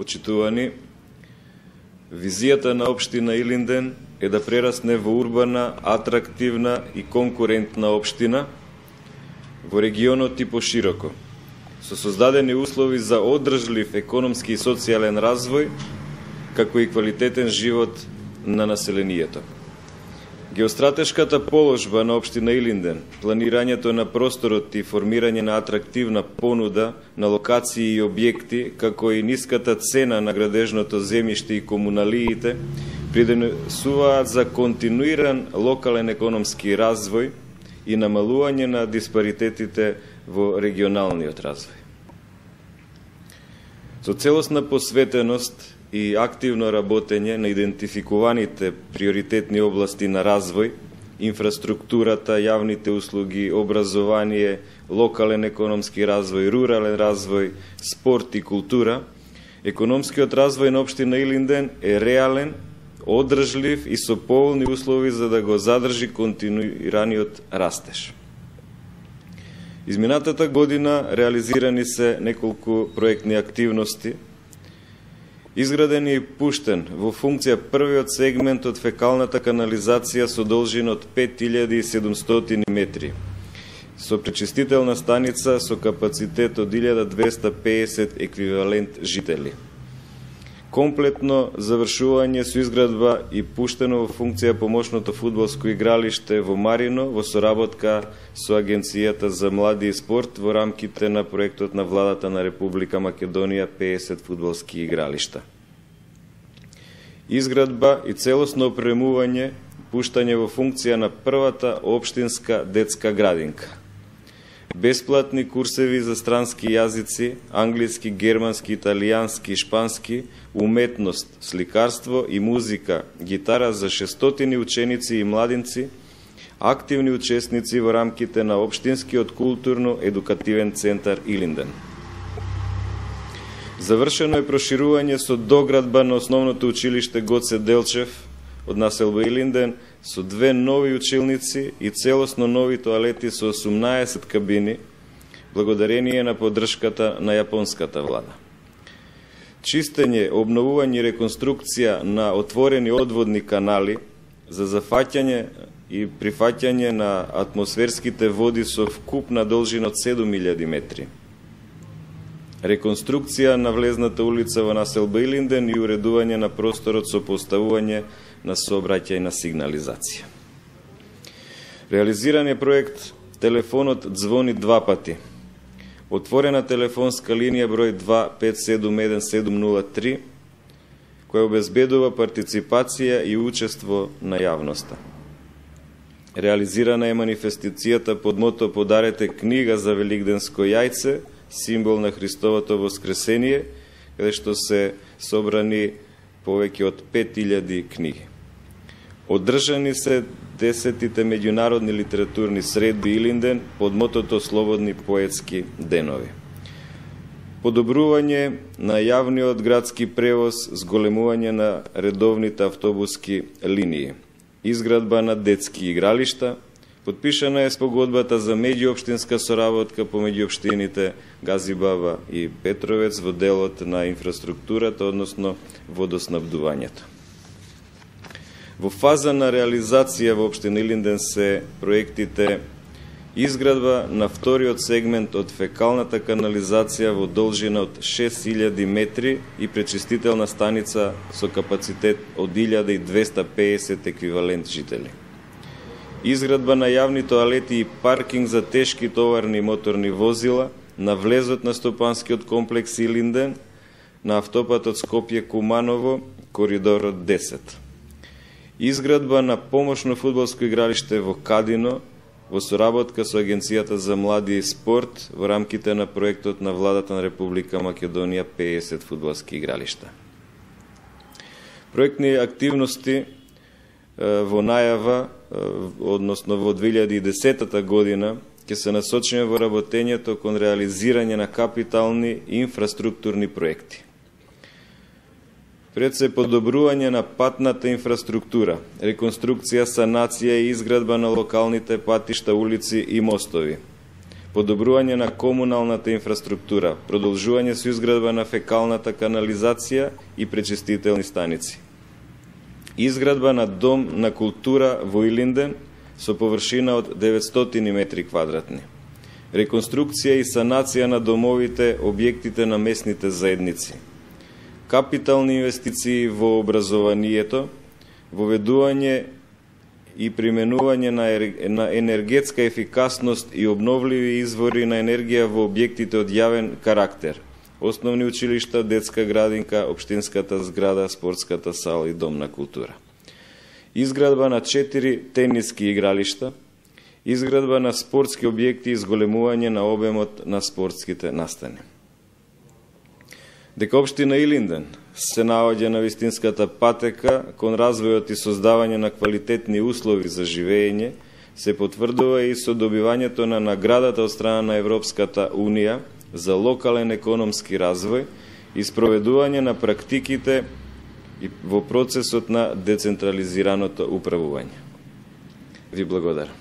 Почитувани, визијата на општина Илинден е да прерасне во урбана, атрактивна и конкурентна општина во регионот и пошироко, со создадени услови за одржлив економски и социјален развој, како и квалитетен живот на населението. Геостратешката положба на општина Илинден, планирањето на просторот и формирање на атрактивна понуда на локации и објекти, како и ниската цена на градежното земјиште и комуналиите, придонесуваат за континуиран локален економски развој и намалување на диспаритетите во регионалниот развој. Со целосна посветеност и активно работење на идентификуваните приоритетни области на развој, инфраструктурата, јавните услуги, образование, локален економски развој, рурален развој, спорт и култура, економскиот развој на општина Илинден е реален, одржлив и со поволни услови за да го задржи континуираниот растеж. Изминатата година реализирани се неколку проектни активности. Изграден и пуштен во функција првиот сегмент од фекалната канализација со должина од 5700 метри, со пречистителна станица со капацитет од 1250 еквивалент жители. Комплетно завршување со изградба и пуштено во функција помошното фудбалско игралиште во Марино во соработка со Агенцијата за млади и спорт во рамките на проектот на владата на Република Македонија 50 фудбалски игралишта. Изградба и целосно опремување, пуштање во функција на првата општинска детска градинка. Бесплатни курсеви за странски јазици, англиски, германски, италијански, шпански, уметност, сликарство и музика, гитара за 600 ученици и младинци, активни учесници во рамките на општинскиот културно-едукативен центар Илинден. Завршено е проширување со доградба на основното училиште Гоце Делчев од населба Илинден со 2 нови училници и целосно нови тоалети со 18 кабини, благодарение на поддршката на јапонската влада. Чистење, обновување и реконструкција на отворени одводни канали за зафаќање и прифаќање на атмосферските води со вкупна должина од 7000 метри. Реконструкција на влезната улица во населба Илинден и уредување на просторот со поставување на сообраќајна сигнализација. Реализиран е проект Телефонот ѕвони 2 пати. Отворена телефонска линија број 2571-703, која обезбедува партиципација и учество на јавноста. Реализирана е манифестацијата под мото "Подарете книга за Великденско јајце", символ на Христовото воскресение, каде што се собрани повеќе од 5000 книги. Одржани се 10-тите меѓународни литературни средби Илинден под мотото "Слободни поетски денови". Подобрување на јавниот градски превоз, зголемување на редовните автобуски линии, изградба на детски игралишта, подпишана е спогодбата за меѓуопштинска соработка помеѓу општините Газибаба и Петровец во делот на инфраструктурата, односно водоснабдувањето. Во фаза на реализација во општина Илинден се проектите изградба на вториот сегмент од фекалната канализација во должина од 6000 метри и пречистителна станица со капацитет од 1250 еквивалент жители. Изградба на јавни тоалети и паркинг за тешки товарни моторни возила на влезот на стопанскиот комплекс Илинден, на автопатот Скопје-Куманово, коридорот 10. Изградба на помошно фудбалско игралиште во Кадино, во соработка со Агенцијата за млади и спорт во рамките на проектот на владата на Република Македонија 50 фудбалски игралишта. Проектни активности во најава, односно во 2010 година, ќе се насочиме во работењето кон реализирање на капитални инфраструктурни проекти. Пред се подобрување на патната инфраструктура, реконструкција, санација и изградба на локалните патишта, улици и мостови, подобрување на комуналната инфраструктура, продолжување со изградба на фекалната канализација и пречистителни станици. Изградба на дом на култура во Илинден со површина од 900 метри квадратни. Реконструкција и санација на домовите, објектите на местните заедници. Капитални инвестиции во образованието, воведување и применување на енергетска ефикасност и обновливи извори на енергија во објектите од јавен карактер, основни училишта, детска градинка, општинската зграда, спортската сала и дом на култура. Изградба на 4 тениски игралишта, изградба на спортски објекти и зголемување на обемот на спортските настани. Дека општина Илинден се наоѓа на вистинската патека кон развојот и создавање на квалитетни услови за живење, се потврдува и со добивањето на наградата од страна на Европската Унија за локален економски развој и спроведување на практиките во процесот на децентрализираното управување. Ви благодарам.